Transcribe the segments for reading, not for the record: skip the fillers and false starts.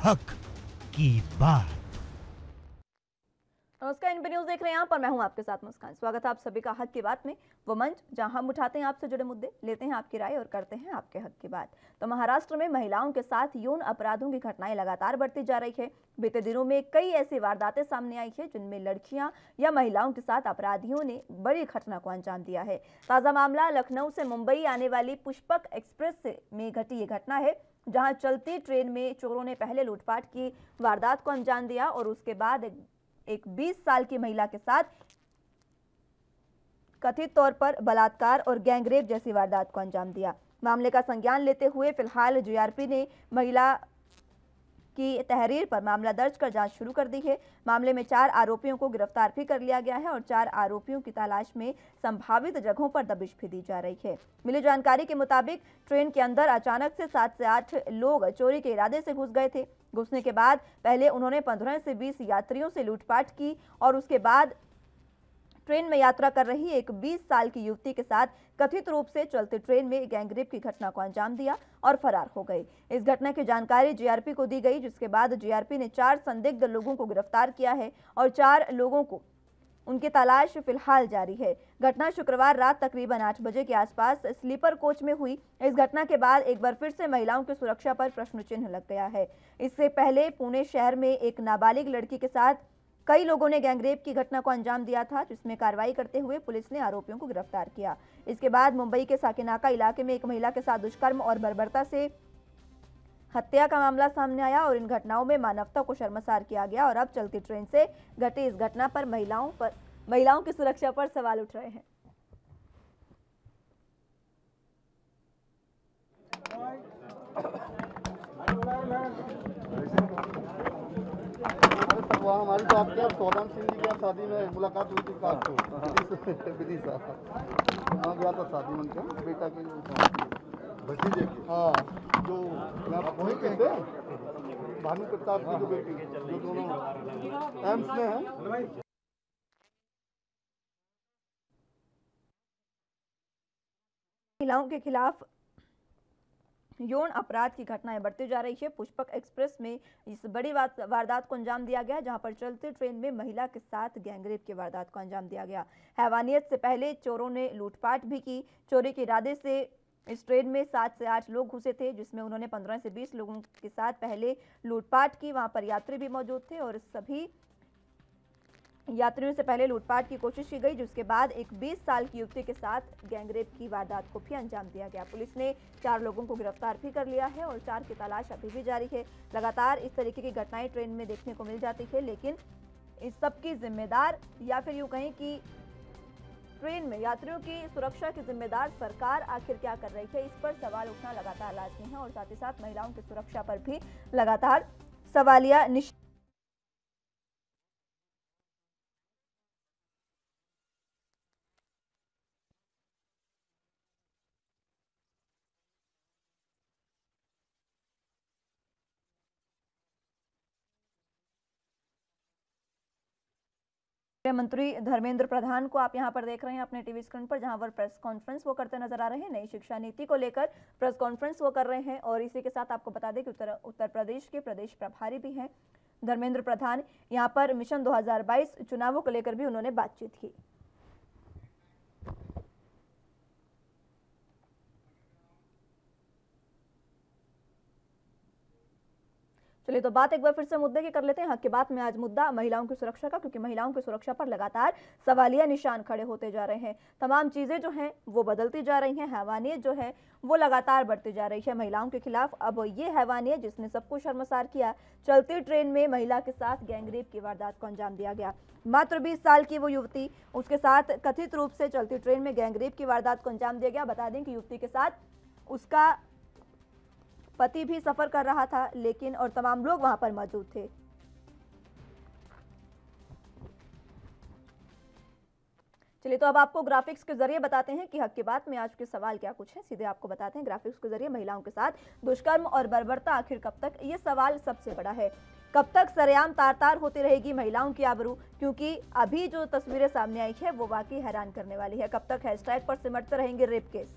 हक की बात। नमस्कार, एनबी न्यूज देख रहे हैं यहाँ पर मैं हूँ आपके साथ मुस्कान। स्वागत है आप सभी का हक की बात में, वो मंच जहां हम उठाते हैं आपसे जुड़े मुद्दे, लेते हैं आपकी राय और करते हैं आपके हक की बात। तो महाराष्ट्र में महिलाओं के साथ यौन अपराधों की घटनाएं लगातार बढ़ती जा रही है। बीते दिनों में कई ऐसी वारदातें सामने आई है जिनमें लड़कियां या महिलाओं के साथ अपराधियों ने बड़ी घटना को अंजाम दिया है। ताजा मामला लखनऊ से मुंबई आने वाली पुष्पक एक्सप्रेस में घटी ये घटना है, जहां चलती ट्रेन में चोरों ने पहले लूटपाट की वारदात को अंजाम दिया और उसके बाद एक 20 साल की महिला के साथ कथित तौर पर बलात्कार और गैंगरेप जैसी वारदात को अंजाम दिया। मामले का संज्ञान लेते हुए फिलहाल जीआरपी ने महिला की तहरीर पर मामला दर्ज कर जांच शुरू कर दी है। मामले में 4 आरोपियों को गिरफ्तार भी कर लिया गया है और 4 आरोपियों की तलाश में संभावित जगहों पर दबिश भी दी जा रही है। मिली जानकारी के मुताबिक ट्रेन के अंदर अचानक से 7 से 8 लोग चोरी के इरादे से घुस गए थे। घुसने के बाद पहले उन्होंने 15 से 20 यात्रियों से लूटपाट की और उसके बाद ट्रेन में यात्रा कर रही एक 20 साल की युवती के साथ कथित रूप से चलती ट्रेन में गैंगरेप की घटना को अंजाम दिया और फरार हो गए। इस घटना की जानकारी जीआरपी को दी गई, जिसके बाद जीआरपी ने 4 संदिग्ध लोगों को गिरफ्तार किया है और 4 लोगों को उनकी तलाश फिलहाल जारी है। घटना शुक्रवार रात तकरीबन 8 बजे के आसपास स्लीपर कोच में हुई। इस घटना के बाद एक बार फिर से महिलाओं की सुरक्षा पर प्रश्न चिन्ह लग गया है। इससे पहले पुणे शहर में एक नाबालिग लड़की के साथ कई लोगों ने गैंगरेप की घटना को अंजाम दिया था, जिसमें कार्रवाई करते हुए पुलिस ने आरोपियों को गिरफ्तार किया। इसके बाद मुंबई के साकेनाका इलाके में एक महिला के साथ दुष्कर्म और बर्बरता से हत्या का मामला सामने आया और इन घटनाओं में मानवता को शर्मसार किया गया और अब चलती ट्रेन से घटी इस घटना पर महिलाओं की सुरक्षा पर सवाल उठ रहे हैं। वहाँ हमारी तो आपके आप सौदाम सिंह जी की शादी में मुलाकात हुई थी विदिशा। वहाँ गया था शादी में उनका बेटा के भतीजे की। हाँ, जो वही कहते हैं भानु प्रताप की जो बेटी, जो दोनों एम्स में है। महिलाओं के खिलाफ यौन अपराध की घटनाएं बढ़ती जा रही है। पुष्पक एक्सप्रेस में इस बड़ी वारदात को अंजाम दिया गया, जहां पर चलती ट्रेन में महिला के साथ गैंगरेप की वारदात को अंजाम दिया गया। हैवानियत से पहले चोरों ने लूटपाट भी की। चोरी के इरादे से इस ट्रेन में 7 से 8 लोग घुसे थे, जिसमें उन्होंने 15 से 20 लोगों के साथ पहले लूटपाट की। वहां पर यात्री भी मौजूद थे और सभी यात्रियों से पहले लूटपाट की कोशिश की गई, जिसके बाद एक 20 साल की युवती के साथ गैंगरेप की वारदात को भी अंजाम दिया गया। पुलिस ने 4 लोगों को गिरफ्तार भी कर लिया है और 4 की तलाश अभी भी जारी है। लगातार इस तरीके की घटनाएं ट्रेन में देखने को मिल जाती है, लेकिन इस सब की जिम्मेदार या फिर यूं कहें कि ट्रेन में यात्रियों की सुरक्षा की जिम्मेदार सरकार आखिर क्या कर रही है, इस पर सवाल उठना लगातार लाजमी है और साथ ही साथ महिलाओं की सुरक्षा पर भी लगातार सवालिया निशान। मंत्री धर्मेंद्र प्रधान को आप यहां पर देख रहे हैं अपने टीवी स्क्रीन पर, जहां पर प्रेस कॉन्फ्रेंस वो करते नजर आ रहे हैं। नई शिक्षा नीति को लेकर प्रेस कॉन्फ्रेंस वो कर रहे हैं और इसी के साथ आपको बता दें कि उत्तर प्रदेश के प्रदेश प्रभारी भी हैं धर्मेंद्र प्रधान। यहां पर मिशन 2022 चुनावों को लेकर भी उन्होंने बातचीत की। चलिए तो बात एक बार फिर से मुद्दे की कर लेते हैं। हक की बात में आज मुद्दा महिलाओं की सुरक्षा का, क्योंकि महिलाओं की सुरक्षा पर लगातार सवालिया निशान खड़े होते जा रहे हैं। तमाम चीजें जो हैं वो बदलती जा रही हैं, हैवानियत जो है वो लगातार बढ़ती जा रही है महिलाओं के खिलाफ। अब ये हैवानियत जिसने सबको शर्मसार किया, चलती ट्रेन में महिला के साथ गैंगरेप की वारदात को अंजाम दिया गया। मात्र 20 साल की वो युवती, उसके साथ कथित रूप से चलती ट्रेन में गैंगरेप की वारदात को अंजाम दिया गया। बता दें कि युवती के साथ उसका पति भी सफर कर रहा था, लेकिन और तमाम लोग वहां पर मौजूद थे। चलिए तो अब आपको ग्राफिक्स के जरिए बताते हैं कि हक की बात में आज के सवाल क्या कुछ है। सीधे आपको बताते हैं ग्राफिक्स के जरिए महिलाओं के साथ दुष्कर्म और बर्बरता आखिर कब तक, ये सवाल सबसे बड़ा है। कब तक सरेआम तार तार होती रहेगी महिलाओं की आबरू, क्योंकि अभी जो तस्वीरें सामने आई है वो वाकई हैरान करने वाली है। कब तक हैशटैग पर सिमटते रहेंगे रेप केस।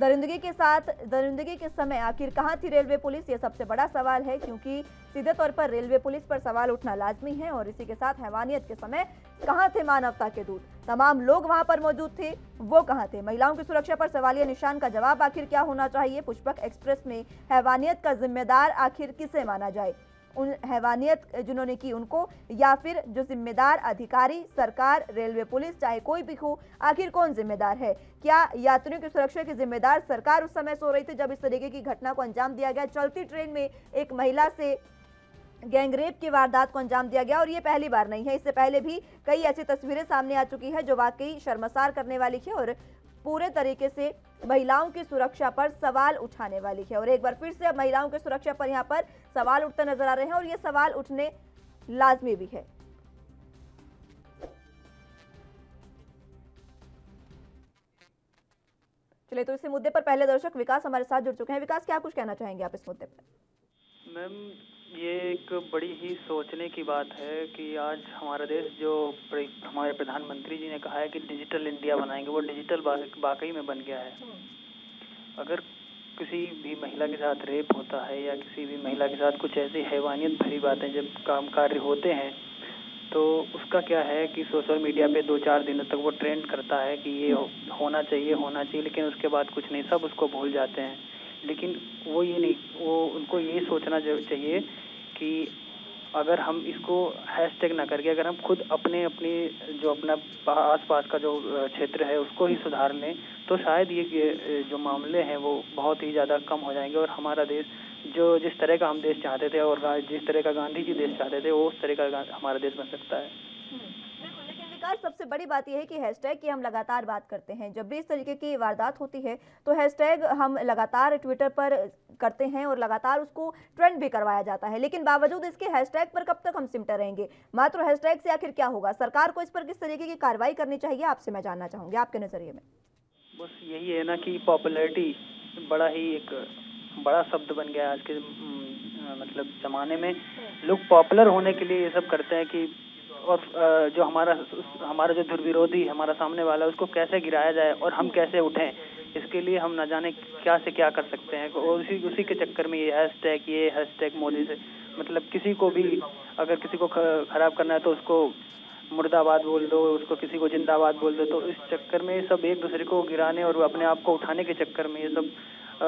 दरिंदगी के समय आखिर कहां थी रेलवे पुलिस, ये सबसे बड़ा सवाल है, क्योंकि सीधे तौर पर रेलवे पुलिस पर सवाल उठना लाजमी है। और इसी के साथ हैवानियत के समय कहां थे मानवता के दूत, तमाम लोग वहां पर मौजूद थे, वो कहां थे। महिलाओं की सुरक्षा पर सवालिया निशान का जवाब आखिर क्या होना चाहिए। पुष्पक एक्सप्रेस में हैवानियत का जिम्मेदार आखिर किसे माना जाए, उन हैवानियत जिन्होंने की उनको, या फिर जो जिम्मेदार अधिकारी, सरकार, रेलवे पुलिस, चाहे कोई भी हो, आखिर कौन जिम्मेदार है। क्या यात्रियों की सुरक्षा की जिम्मेदार सरकार उस समय सो रही थी जब इस तरीके की घटना को अंजाम दिया गया। चलती ट्रेन में एक महिला से गैंगरेप की वारदात को अंजाम दिया गया, और ये पहली बार नहीं है, इससे पहले भी कई ऐसी तस्वीरें सामने आ चुकी है जो वाकई शर्मसार करने वाली है और पूरे तरीके से महिलाओं की सुरक्षा पर सवाल उठाने वाली है। और एक बार फिर से अब महिलाओं की सुरक्षा पर यहाँ पर सवाल उठते नजर आ रहे हैं, और ये सवाल उठने लाजमी भी है। चलिए, तो इस मुद्दे पर पहले दर्शक विकास हमारे साथ जुड़ चुके हैं। विकास, क्या कुछ कहना चाहेंगे आप इस मुद्दे पर? मैम, ये एक बड़ी ही सोचने की बात है कि आज हमारा देश, जो हमारे प्रधानमंत्री जी ने कहा है कि डिजिटल इंडिया बनाएंगे, वो डिजिटल वाकई में बन गया है। अगर किसी भी महिला के साथ रेप होता है या किसी भी महिला के साथ कुछ ऐसी हैवानियत भरी बातें जब कार्य होते हैं, तो उसका क्या है कि सोशल मीडिया पे 2-4 दिनों तक वो ट्रेंड करता है कि ये होना चाहिए, लेकिन उसके बाद कुछ नहीं, सब उसको भूल जाते हैं। लेकिन वो ये नहीं, वो उनको ये सोचना चाहिए कि अगर हम इसको हैशटैग ना करके, अगर हम खुद अपने जो अपना आसपास का जो क्षेत्र है उसको ही सुधार लें, तो शायद ये जो मामले हैं वो बहुत ही ज़्यादा कम हो जाएंगे, और हमारा देश जो जिस तरह का हम देश चाहते थे और जिस तरह का गांधी जी देश चाहते थे, वो उस तरह का हमारा देश बन सकता है। सबसे बड़ी बात यह है कि हैशटैग की हम लगातार बात करते हैं। जब भी इस तरीके की वारदात होती है तो हैशटैग हम लगातार ट्विटर पर करते हैं और लगातार उसको ट्रेंड भी करवाया जाता है, लेकिन बावजूद इसके हैशटैग पर कब तक हम सिमटे रहेंगे। मात्र हैशटैग से आखिर क्या होगा, सरकार को इस पर किस तरीके की कार्रवाई करनी चाहिए, आपसे मैं जानना चाहूंगी आपके नजरिए में। बस यही है ना कि पॉपुलैरिटी बड़ा ही एक बड़ा शब्द बन गया है आज के मतलब जमाने में। लोग पॉपुलर होने के लिए ये सब करते हैं कि, और जो हमारा जो धुरविरोधी हमारा सामने वाला है उसको कैसे गिराया जाए और हम कैसे उठें, इसके लिए हम न जाने क्या से क्या कर सकते हैं। और उसी के चक्कर में ये हैशटैग मोदी से, मतलब किसी को भी अगर किसी को खराब करना है तो उसको मुर्दाबाद बोल दो, उसको किसी को जिंदाबाद बोल दो। तो इस चक्कर में सब एक दूसरे को गिराने और अपने आप को उठाने के चक्कर में ये सब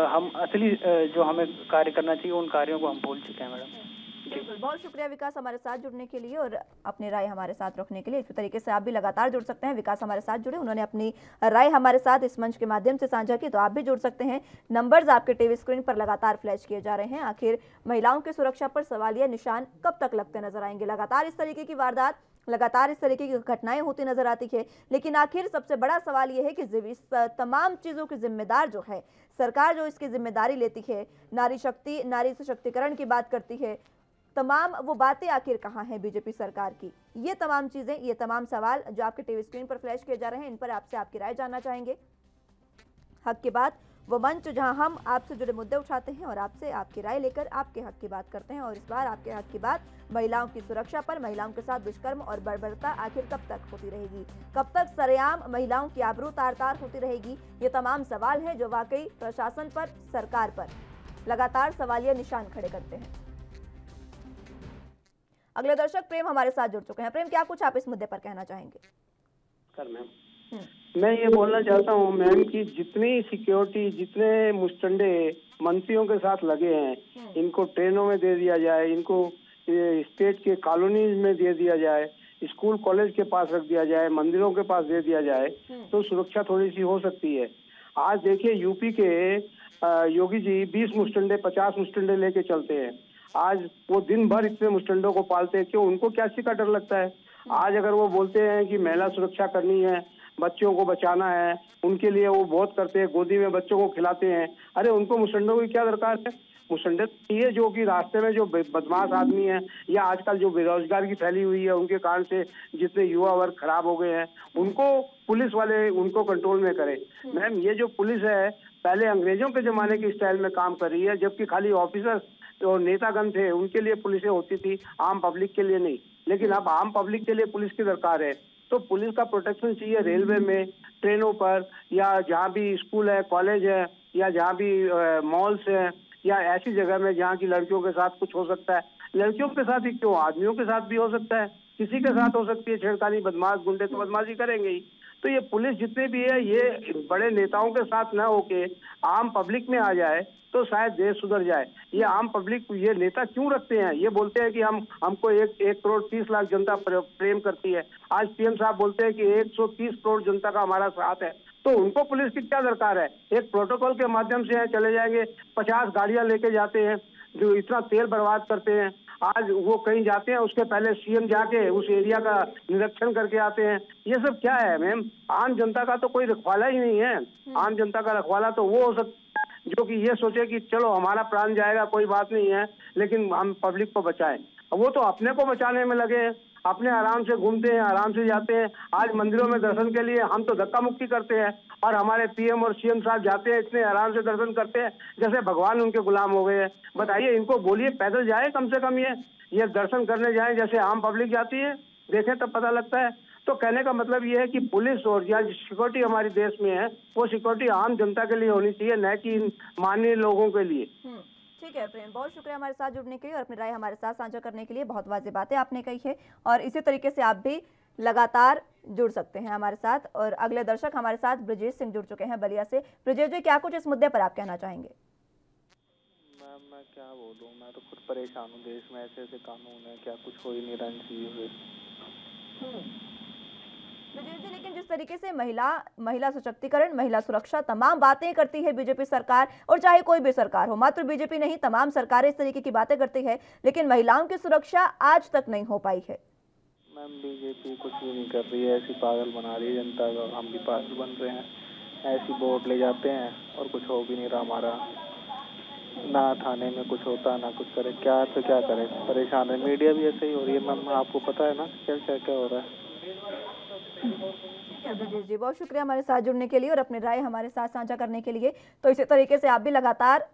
हम असली जो हमें कार्य करना चाहिए उन कार्यों को हम भूल चुके हैं। मैडम, बिल्कुल, बहुत शुक्रिया विकास हमारे साथ जुड़ने के लिए और अपनी राय हमारे साथ रखने के लिए। इसी तरीके से आप भी लगातार जुड़ सकते हैं। विकास हमारे साथ जुड़े, उन्होंने अपनी राय हमारे साथ इस मंच के माध्यम से साझा की, तो आप भी जुड़ सकते हैं। नंबर्स आपके टीवी स्क्रीन पर लगातार फ्लैश किए जा रहे हैं। आखिर महिलाओं की सुरक्षा पर सवालिया निशान कब तक लगते नजर आएंगे। लगातार इस तरीके की वारदात, लगातार इस तरीके की घटनाएं होती नजर आती है, लेकिन आखिर सबसे बड़ा सवाल यह है कि इस तमाम चीजों की जिम्मेदार जो है सरकार, जो इसकी जिम्मेदारी लेती है, नारी सशक्तिकरण की बात करती है, तमाम वो बातें आखिर कहाँ हैं बीजेपी सरकार की। ये तमाम चीजें, ये तमाम सवाल जो आपके टीवी स्क्रीन पर फ्लैश किए जा रहे हैं, इन पर आपसे आपकी राय जानना चाहेंगे। हक की बात, वो मंच जहां हम आपसे जुड़े मुद्दे उठाते हैं और आपसे आपकी राय लेकर आपके हक की बात करते हैं। और इस बार आपके हक की बात महिलाओं की सुरक्षा पर, महिलाओं के साथ दुष्कर्म और बर्बरता आखिर कब तक होती रहेगी, कब तक सरेआम महिलाओं की आबरू तार-तार होती रहेगी। ये तमाम सवाल हैं जो वाकई प्रशासन पर, सरकार पर लगातार सवालिया निशान खड़े करते हैं। अगले दर्शक प्रेम हमारे साथ जुड़ चुके हैं। प्रेम, क्या कुछ आप इस मुद्दे पर कहना चाहेंगे? सर मैम, मैं ये बोलना चाहता हूँ मैम कि जितनी सिक्योरिटी, जितने मुस्टंडे मंत्रियों के साथ लगे हैं, इनको ट्रेनों में दे दिया जाए, इनको स्टेट के कॉलोनीज में दे दिया जाए, स्कूल कॉलेज के पास रख दिया जाए, मंदिरों के पास दे दिया जाए, तो सुरक्षा थोड़ी सी हो सकती है। आज देखिए यूपी के योगी जी 20 मुस्टंडे 50 मुस्टंडे लेके चलते हैं। आज वो दिन भर इतने मुस्टंडों को पालते हैं, क्यों? उनको क्या सी का डर लगता है? आज अगर वो बोलते हैं कि महिला सुरक्षा करनी है, बच्चों को बचाना है, उनके लिए वो बहुत करते हैं, गोदी में बच्चों को खिलाते हैं। अरे उनको मुस्टंडों की क्या दरकार है? मुस्टंडे ये जो कि रास्ते में जो बदमाश आदमी है या आजकल जो बेरोजगार की फैली हुई है, उनके कारण से जितने युवा वर्ग खराब हो गए हैं, उनको पुलिस वाले उनको कंट्रोल में करें। मैम, ये जो पुलिस है पहले अंग्रेजों के जमाने की स्टाइल में काम कर रही है, जबकि खाली ऑफिसर और नेतागण थे उनके लिए पुलिसें होती थी, आम पब्लिक के लिए नहीं। लेकिन अब आम पब्लिक के लिए पुलिस की दरकार है। तो पुलिस का प्रोटेक्शन चाहिए रेलवे में, ट्रेनों पर, या जहाँ भी स्कूल है, कॉलेज है, या जहाँ भी मॉल्स है, या ऐसी जगह में जहाँ की लड़कियों के साथ कुछ हो सकता है। लड़कियों के साथ ही क्यों, आदमियों के साथ भी हो सकता है, किसी के साथ हो सकती है छेड़खानी। बदमाश गुंडे तो बदमाशी करेंगे ही। तो ये पुलिस जितने भी है, ये बड़े नेताओं के साथ ना होके आम पब्लिक में आ जाए तो शायद देश सुधर जाए। ये आम पब्लिक, ये नेता क्यों रखते हैं? ये बोलते हैं कि हमको 1,30,00,000 जनता प्रेम करती है। आज पीएम साहब बोलते हैं कि 130 करोड़ जनता का हमारा साथ है। तो उनको पुलिस की क्या दरकार है? एक प्रोटोकॉल के माध्यम से चले जाएंगे, 50 गाड़ियां लेके जाते हैं, जो इतना तेल बर्बाद करते हैं। आज वो कहीं जाते हैं, उसके पहले सीएम जाके उस एरिया का निरीक्षण करके आते हैं। ये सब क्या है मैम? आम जनता का तो कोई रखवाला ही नहीं है। आम जनता का रखवाला तो वो हो सकता है जो कि ये सोचे कि चलो हमारा प्राण जाएगा कोई बात नहीं है, लेकिन हम पब्लिक को बचाएं। वो तो अपने को बचाने में लगे हैं, अपने आराम से घूमते हैं, आराम से जाते हैं। आज मंदिरों में दर्शन के लिए हम तो धक्का मुक्की करते हैं, और हमारे पीएम और सीएम साहब जाते हैं, इतने आराम से दर्शन करते हैं जैसे भगवान उनके गुलाम हो गए हैं। बताइए, इनको बोलिए पैदल जाए कम से कम, ये दर्शन करने जाए जैसे आम पब्लिक जाती है, देखें तब पता लगता है। तो कहने का मतलब ये है कि पुलिस और या सिक्योरिटी हमारे देश में है, वो सिक्योरिटी आम जनता के लिए होनी चाहिए, न कि माननीय लोगों के लिए। ठीक है प्रेम, बहुत शुक्रिया हमारे साथ जुड़ने के लिए और अपनी राय हमारे साथ साझा करने के लिए। बहुत वाजिब बातें आपने कही है, और इसी तरीके से आप भी लगातार जुड़ सकते हैं हमारे साथ। और अगले दर्शक हमारे साथ ब्रजेश सिंह जुड़ चुके हैं बलिया से। ब्रजेश जी, क्या कुछ इस मुद्दे पर आप कहना चाहेंगे? मैम मैं क्या बोलूँ, मैं तो खुद परेशान हूँ। देश में ऐसे ऐसे कानून है, क्या कुछ हो ही नहीं रहा इन चीज़ों से। ब्रजेश जी, लेकिन जिस तरीके से महिला सशक्तिकरण, महिला सुरक्षा, तमाम बातें करती है बीजेपी सरकार, और चाहे कोई भी सरकार हो, मात्र बीजेपी नहीं तमाम सरकारें इस तरीके की बातें करती है, लेकिन महिलाओं की सुरक्षा आज तक नहीं हो पाई है। मैम बीजेपी कुछ भी नहीं कर रही है, ऐसी पागल बना रही है जनता का, हम भी पागल बन रहे हैं। ऐसी वोट ले जाते हैं और कुछ हो भी नहीं रहा हमारा, ना थाने में कुछ होता ना कुछ करे। क्या तो क्या करे, परेशान है। मीडिया भी ऐसे ही हो रही है मैम, आपको पता है ना क्या क्या क्या हो रहा है। ब्रजेश जी, बहुत शुक्रिया हमारे साथ जुड़ने के लिए और अपनी राय हमारे साथ साझा करने के लिए। तो इसी तरीके से आप भी लगातार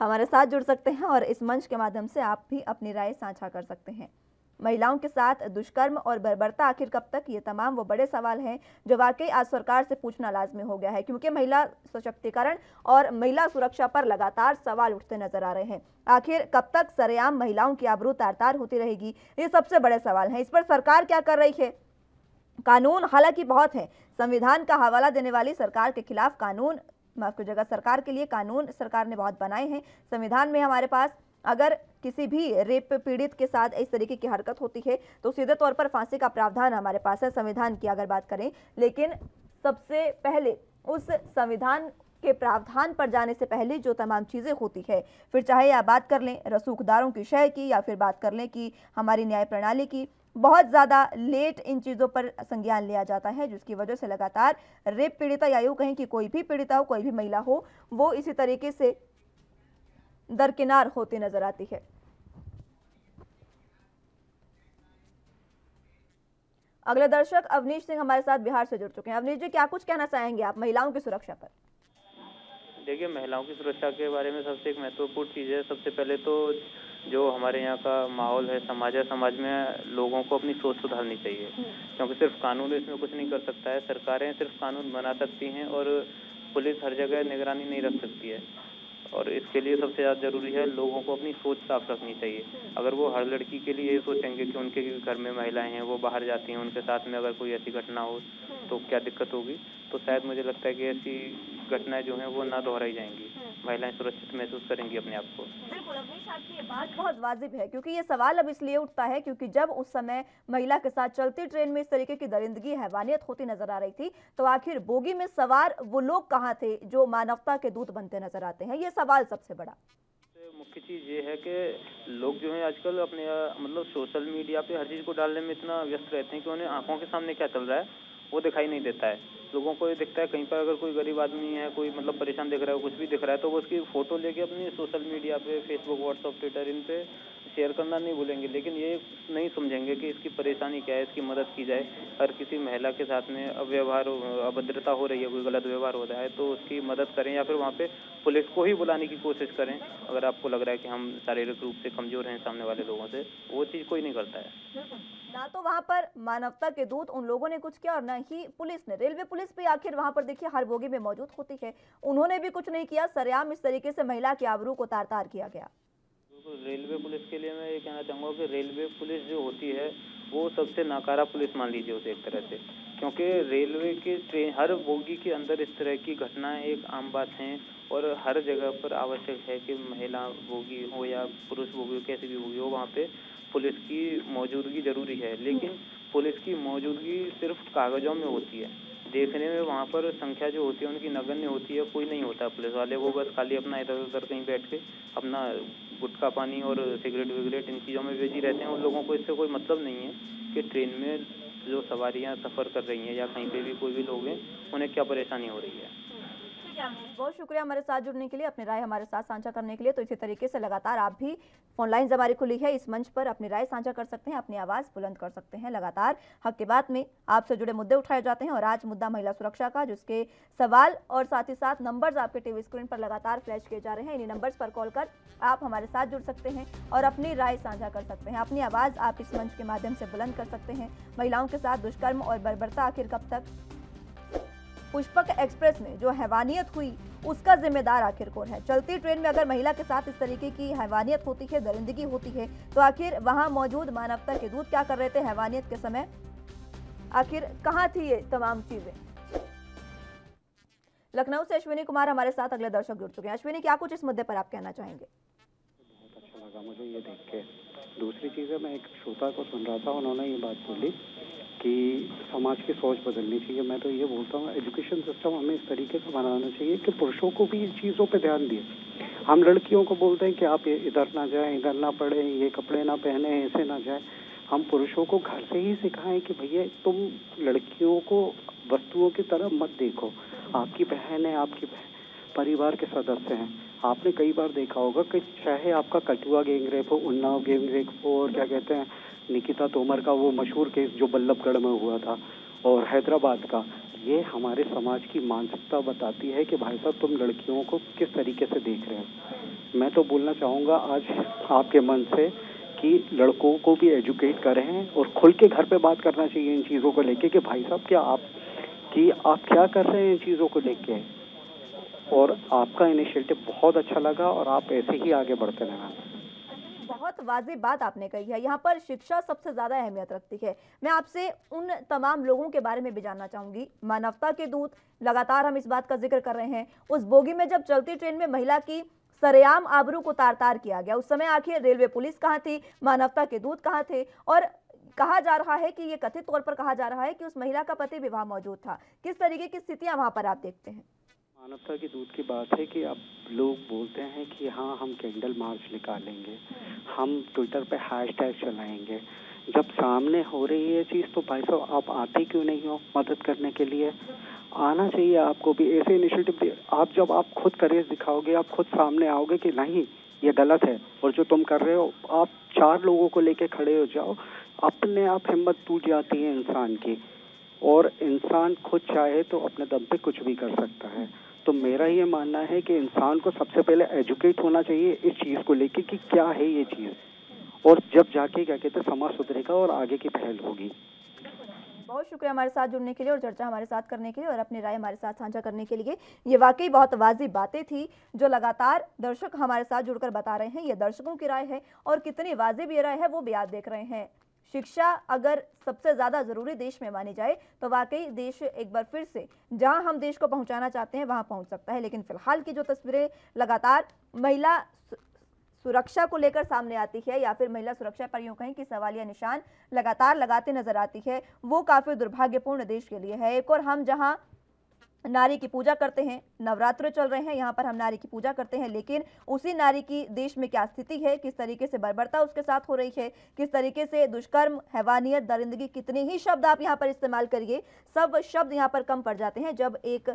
हमारे साथ जुड़ सकते हैं और इस मंच के माध्यम से आप भी अपनी राय साझा कर सकते हैं। महिलाओं के साथ दुष्कर्म और बर्बरता आखिर कब तक, ये तमाम वो बड़े सवाल हैं जो वाकई आज सरकार से पूछना लाजमी हो गया है, क्योंकि महिला सशक्तिकरण और महिला सुरक्षा पर लगातार सवाल उठते नजर आ रहे हैं। आखिर कब तक सरेआम महिलाओं की आबरू तार-तार होती रहेगी, ये सबसे बड़े सवाल हैं। इस पर सरकार क्या कर रही है? कानून हालांकि बहुत है, संविधान का हवाला देने वाली सरकार के खिलाफ कानून, माफ कीजिएगा, सरकार के लिए कानून सरकार ने बहुत बनाए हैं। संविधान में हमारे पास अगर किसी भी रेप पीड़ित के साथ इस तरीके की हरकत होती है तो सीधे तौर पर फांसी का प्रावधान हमारे पास है, संविधान की अगर बात करें। लेकिन सबसे पहले उस संविधान के प्रावधान पर जाने से पहले जो तमाम चीज़ें होती है, फिर चाहे आप बात कर लें रसूखदारों की शय की, या फिर बात कर लें कि हमारी न्याय प्रणाली की, बहुत ज़्यादा लेट इन चीज़ों पर संज्ञान लिया जाता है, जिसकी वजह से लगातार रेप पीड़िता, या यूँ कहें कि कोई भी पीड़िता हो, कोई भी महिला हो, वो इसी तरीके से दरकिनार होती नजर आती है। अगले दर्शक अवनीश सिंह हमारे साथ बिहार से जुड़ चुके हैं। अवनीश जी, क्या कुछ कहना चाहेंगे आप महिलाओं की सुरक्षा पर? देखिए, महिलाओं की सुरक्षा के बारे में सबसे एक महत्वपूर्ण चीज़ है, सबसे पहले तो जो हमारे यहाँ का माहौल है, समाज है, समाज में लोगों को अपनी सोच सुधारनी चाहिए, क्योंकि सिर्फ कानून इसमें कुछ नहीं कर सकता है। सरकारें सिर्फ कानून बना सकती हैं और पुलिस हर जगह निगरानी नहीं रख सकती है, और इसके लिए सबसे ज़्यादा ज़रूरी है लोगों को अपनी सोच साफ रखनी चाहिए। अगर वो हर लड़की के लिए ये सोचेंगे कि उनके घर में महिलाएं हैं, वो बाहर जाती हैं, उनके साथ में अगर कोई ऐसी घटना हो तो क्या दिक्कत होगी, तो शायद मुझे लगता है कि ऐसी घटनाएं जो हैं वो ना दोहराई जाएंगी, महिलाएं सुरक्षित महसूस करेंगी अपने आप को। बिल्कुल अवनीश, आपकी ये बात बहुत वाजिब है, क्योंकि ये सवाल अब इसलिए उठता है क्योंकि जब उस समय महिला के साथ चलती ट्रेन में इस तरीके की दरिंदगी, हैवानियत होती नजर आ रही थी, तो आखिर बोगी में सवार वो लोग कहाँ थे जो मानवता के दूत बनते नजर आते हैं? ये सवाल सबसे बड़ा। मुख्य चीज़ ये है कि लोग जो हैं आजकल अपने मतलब सोशल मीडिया पे हर चीज़ को डालने में इतना व्यस्त रहते हैं कि उन्हें आंखों के सामने क्या चल रहा है वो दिखाई नहीं देता है। लोगों को ये दिखता है कहीं पर अगर कोई गरीब आदमी है, कोई मतलब परेशान दिख रहा है, कुछ भी दिख रहा है, तो वो उसकी फ़ोटो लेके अपनी सोशल मीडिया पे, फेसबुक, व्हाट्सअप, ट्विटर, इन पे शेयर करना नहीं भूलेंगे, लेकिन ये नहीं समझेंगे कि इसकी परेशानी क्या है, इसकी मदद की जाए। अगर किसी महिला के साथ में अव्यवहार, अभद्रता हो रही है, कोई गलत व्यवहार हो रहा है, तो उसकी मदद करें, या फिर वहाँ पे पुलिस को ही बुलाने की कोशिश करें। अगर आपको लग रहा है कि हम शारीरिक रूप से कमज़ोर हैं सामने वाले लोगों से, वो चीज़ कोई नहीं करता है। ना तो वहां पर मानवता के दूत उन लोगों ने कुछ किया और ना ही पुलिस ने। रेलवे पुलिस भी आखिर वहां पर देखिए हर बोगी में मौजूद होती है, उन्होंने भी कुछ नहीं किया। सरेआम इस तरीके से महिला की आबरू को तार तार किया गया। रेलवे पुलिस के लिए मैं ये कहना चाहूँगा कि रेलवे पुलिस जो होती है वो सबसे नाकारा पुलिस मान लीजिए उसे एक तरह से, क्योंकि रेलवे के ट्रेन हर बोगी के अंदर इस तरह की घटनाएं एक आम बात हैं और हर जगह पर आवश्यक है कि महिला बोगी हो या पुरुष बोगी हो, कैसी भी बोगी हो, वहाँ पे पुलिस की मौजूदगी जरूरी है। लेकिन पुलिस की मौजूदगी सिर्फ कागजों में होती है, देखने में वहाँ पर संख्या जो होती है उनकी नगण्य होती है, कोई नहीं होता पुलिस वाले, वो बस खाली अपना इधर उधर कहीं बैठ के अपना गुटखा पानी और सिगरेट विगरेट इन चीज़ों में बिजी रहते हैं। उन लोगों को इससे कोई मतलब नहीं है कि ट्रेन में जो सवारियाँ सफ़र कर रही हैं या कहीं पे भी कोई भी लोग हैं उन्हें क्या परेशानी हो रही है। बहुत शुक्रिया हमारे साथ जुड़ने के लिए, अपनी राय हमारे साथ साझा करने के लिए। तो इसी तरीके से लगातार आप भी फोन लाइन हमारी खुली है, इस मंच पर अपनी राय साझा कर सकते हैं, अपनी आवाज़ बुलंद कर सकते हैं। लगातार हक की बात में आपसे जुड़े मुद्दे उठाए जाते हैं और आज मुद्दा महिला सुरक्षा का, जिसके सवाल और साथ ही साथ नंबर्स आपके टीवी स्क्रीन पर लगातार फ्लैश किए जा रहे हैं। इन्हीं नंबर्स पर कॉल कर आप हमारे साथ जुड़ सकते हैं और अपनी राय साझा कर सकते हैं, अपनी आवाज़ आप इस मंच के माध्यम से बुलंद कर सकते हैं। महिलाओं के साथ दुष्कर्म और बर्बरता आखिर कब तक? पुष्पक एक्सप्रेस में जो हैवानियत हुई उसका जिम्मेदार आखिर कौन है? चलती ट्रेन में अगर महिला के साथ इस तरीके की हैवानियत होती है, दरिंदगी होती है, तो आखिर वहां मौजूद मानवता के दूत क्या कर रहे थे हैवानियत के समय? आखिर कहां थी ये तमाम चीजें? लखनऊ से अश्विनी कुमार हमारे साथ अगले दर्शक जुड़ चुके हैं। अश्विनी, क्या कुछ इस मुद्दे पर आप कहना चाहेंगे? बहुत अच्छा लगा मुझे ये देख के। दूसरी चीज़ है, मैं एक श्रोता को सुन रहा था, उन्होंने ये बात बोली कि समाज की सोच बदलनी चाहिए। मैं तो ये बोलता हूँ एजुकेशन सिस्टम हमें इस तरीके से बनाना चाहिए कि पुरुषों को भी इन चीज़ों पे ध्यान दिए। हम लड़कियों को बोलते हैं कि आप इधर ना जाएं, इधर ना पढ़ें, ये कपड़े ना पहने, ऐसे ना जाएं। हम पुरुषों को घर से ही सिखाएं कि भैया तुम लड़कियों को वस्तुओं की तरह मत देखो, आपकी बहन है, आपकी परिवार के सदस्य हैं। आपने कई बार देखा होगा कि चाहे आपका कठुआ गैंगरेप हो, उन्नाव गैंगरेप हो, और क्या कहते हैं निकिता तोमर का वो मशहूर केस जो बल्लभगढ़ में हुआ था, और हैदराबाद का, ये हमारे समाज की मानसिकता बताती है कि भाई साहब तुम लड़कियों को किस तरीके से देख रहे हो। मैं तो बोलना चाहूँगा आज आपके मन से कि लड़कों को भी एजुकेट करें और खुल के घर पे बात करना चाहिए इन चीज़ों को लेके कि भाई साहब क्या आप क्या कर रहे हैं इन चीज़ों को लेके। और आपका इनिशिएटिव बहुत अच्छा लगा और आप ऐसे ही आगे बढ़ते रहना। बहुत वाजिब बात आपने कही है। यहाँ पर शिक्षा सबसे ज्यादा अहमियत रखती है। मैं आपसे उन तमाम लोगों के बारे में भी जानना चाहूंगी, मानवता के दूत, लगातार हम इस बात का जिक्र कर रहे हैं। उस बोगी में जब चलती ट्रेन में महिला की सरेआम आबरू को तार तार किया गया, उस समय आखिर रेलवे पुलिस कहाँ थी, मानवता के दूत कहाँ थे? और कहा जा रहा है कि ये कथित तौर पर कहा जा रहा है कि उस महिला का पति विवाह मौजूद था। किस तरीके की स्थितियां वहां पर आप देखते हैं? मानवता की दूत की बात है कि अब लोग बोलते हैं कि हाँ हम कैंडल मार्च निकालेंगे, हम ट्विटर पे हैशटैग चलाएंगे। जब सामने हो रही है चीज़ तो भाई साहब आप आते क्यों नहीं हो मदद करने के लिए? आना चाहिए आपको भी ऐसे इनिशिएटिव। आप जब आप खुद करेज दिखाओगे, आप खुद सामने आओगे कि नहीं ये गलत है और जो तुम कर रहे हो, आप 4 लोगों को लेके खड़े हो जाओ, अपने आप हिम्मत टूट जाती है इंसान की। और इंसान खुद चाहे तो अपने दम पे कुछ भी कर सकता है। तो मेरा ये मानना है कि इंसान को सबसे पहले एजुकेट होना चाहिए इस चीज़ को लेके कि क्या है ये चीज़, और जब जाके क्या कहते हैं समाज सुधरेगा और आगे की पहल होगी। बहुत शुक्रिया हमारे साथ जुड़ने के लिए और चर्चा हमारे साथ करने के लिए और अपनी राय हमारे साथ साझा करने के लिए। ये वाकई बहुत वाजिब बातें थी जो लगातार दर्शक हमारे साथ जुड़कर बता रहे हैं। ये दर्शकों की राय है और कितनी वाजिब ये राय है वो भी आप देख रहे हैं। शिक्षा अगर सबसे ज़्यादा ज़रूरी देश में मानी जाए तो वाकई देश एक बार फिर से जहां हम देश को पहुंचाना चाहते हैं वहां पहुंच सकता है। लेकिन फिलहाल की जो तस्वीरें लगातार महिला सुरक्षा को लेकर सामने आती है या फिर महिला सुरक्षा पर यूं कहें कि सवालिया निशान लगातार लगाते नजर आती है, वो काफ़ी दुर्भाग्यपूर्ण देश के लिए है। एक और हम जहां नारी की पूजा करते हैं, नवरात्र चल रहे हैं, यहाँ पर हम नारी की पूजा करते हैं, लेकिन उसी नारी की देश में क्या स्थिति है, किस तरीके से बर्बरता उसके साथ हो रही है, किस तरीके से दुष्कर्म, हैवानियत, दरिंदगी, कितने ही शब्द आप यहाँ पर इस्तेमाल करिए, सब शब्द यहाँ पर कम पड़ जाते हैं जब एक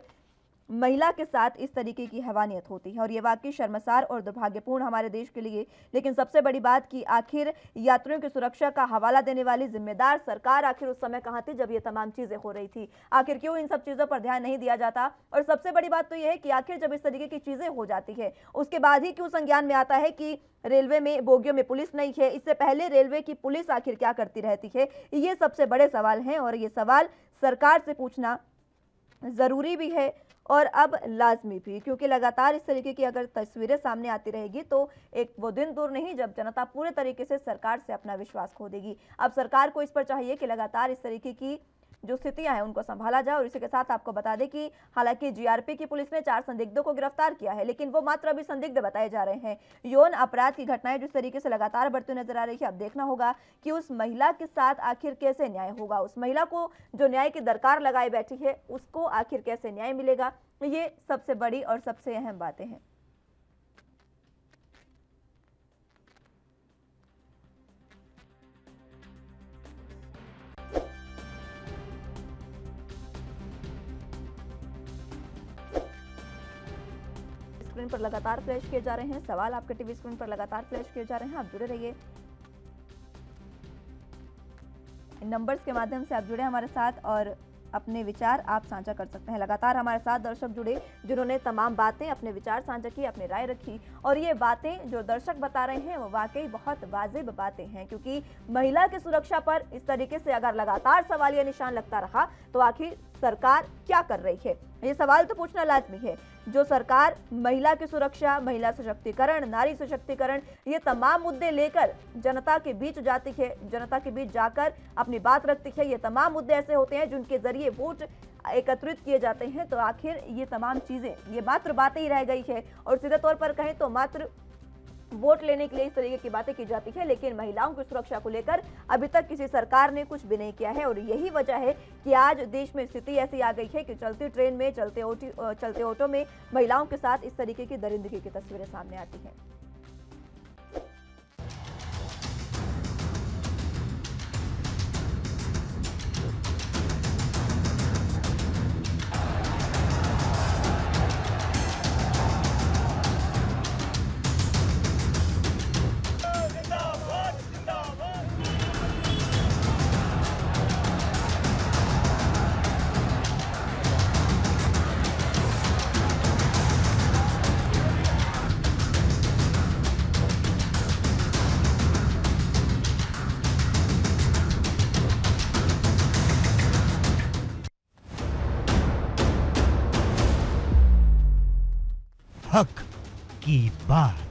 महिला के साथ इस तरीके की हैवानियत होती है और ये वाकई शर्मसार और दुर्भाग्यपूर्ण हमारे देश के लिए। लेकिन सबसे बड़ी बात कि आखिर यात्रियों की सुरक्षा का हवाला देने वाली जिम्मेदार सरकार आखिर उस समय कहाँ थी जब ये तमाम चीजें हो रही थी? आखिर क्यों इन सब चीजों पर ध्यान नहीं दिया जाता? और सबसे बड़ी बात तो यह है कि आखिर जब इस तरीके की चीजें हो जाती है उसके बाद ही क्यों संज्ञान में आता है कि रेलवे में बोगियों में पुलिस नहीं है? इससे पहले रेलवे की पुलिस आखिर क्या करती रहती है? ये सबसे बड़े सवाल हैं और ये सवाल सरकार से पूछना जरूरी भी है और अब लाजमी भी, क्योंकि लगातार इस तरीके की अगर तस्वीरें सामने आती रहेगी तो एक वो दिन दूर नहीं जब जनता पूरे तरीके से सरकार से अपना विश्वास खो देगी। अब सरकार को इस पर चाहिए कि लगातार इस तरीके की जो स्थितियां हैं उनको संभाला जाए। और इसी के साथ आपको बता दें कि हालांकि जीआरपी की पुलिस ने 4 संदिग्धों को गिरफ्तार किया है, लेकिन वो मात्र अभी संदिग्ध बताए जा रहे हैं। यौन अपराध की घटनाएं जिस तरीके से लगातार बढ़ती नजर आ रही है, अब देखना होगा कि उस महिला के साथ आखिर कैसे न्याय होगा। उस महिला को जो न्याय की दरकार लगाई बैठी है उसको आखिर कैसे न्याय मिलेगा, ये सबसे बड़ी और सबसे अहम बातें हैं। स्क्रीन पर लगातार फ्लैश किए जा रहे हैं सवाल, आपके टीवी स्क्रीन पर लगातार फ्लैश किए जा रहे हैं। आप जुड़े रहिए, नंबर्स के माध्यम से आप जुड़े हमारे साथ और अपने विचार आप साझा कर सकते हैं। लगातार हमारे साथ दर्शक जुड़े जिन्होंने तमाम बातें, अपने विचार साझा किए, अपनी राय रखी और ये बातें जो दर्शक बता रहे हैं वो वाकई बहुत वाजिब बातें हैं, क्योंकि महिला की सुरक्षा पर इस तरीके से अगर लगातार सवालिया निशान लगता रहा तो आखिर सरकार क्या कर रही है? ये सवाल तो पूछना लाजमी है। जो सरकार महिला की सुरक्षा, महिला सशक्तिकरण, नारी सशक्तिकरण, ये तमाम मुद्दे लेकर जनता के बीच जाती है, जनता के बीच जाकर अपनी बात रखती है, ये तमाम मुद्दे ऐसे होते हैं जिनके जरिए वोट एकत्रित किए जाते हैं, तो आखिर ये तमाम चीजें ये मात्र बातें ही रह गई है और सीधे तौर पर कहें तो मात्र वोट लेने के लिए इस तरीके की बातें की जाती है। लेकिन महिलाओं की सुरक्षा को लेकर अभी तक किसी सरकार ने कुछ भी नहीं किया है और यही वजह है कि आज देश में स्थिति ऐसी आ गई है कि चलती ट्रेन में, चलते ऑटो में महिलाओं के साथ इस तरीके की दरिंदगी की तस्वीरें सामने आती हैं। हक की बात।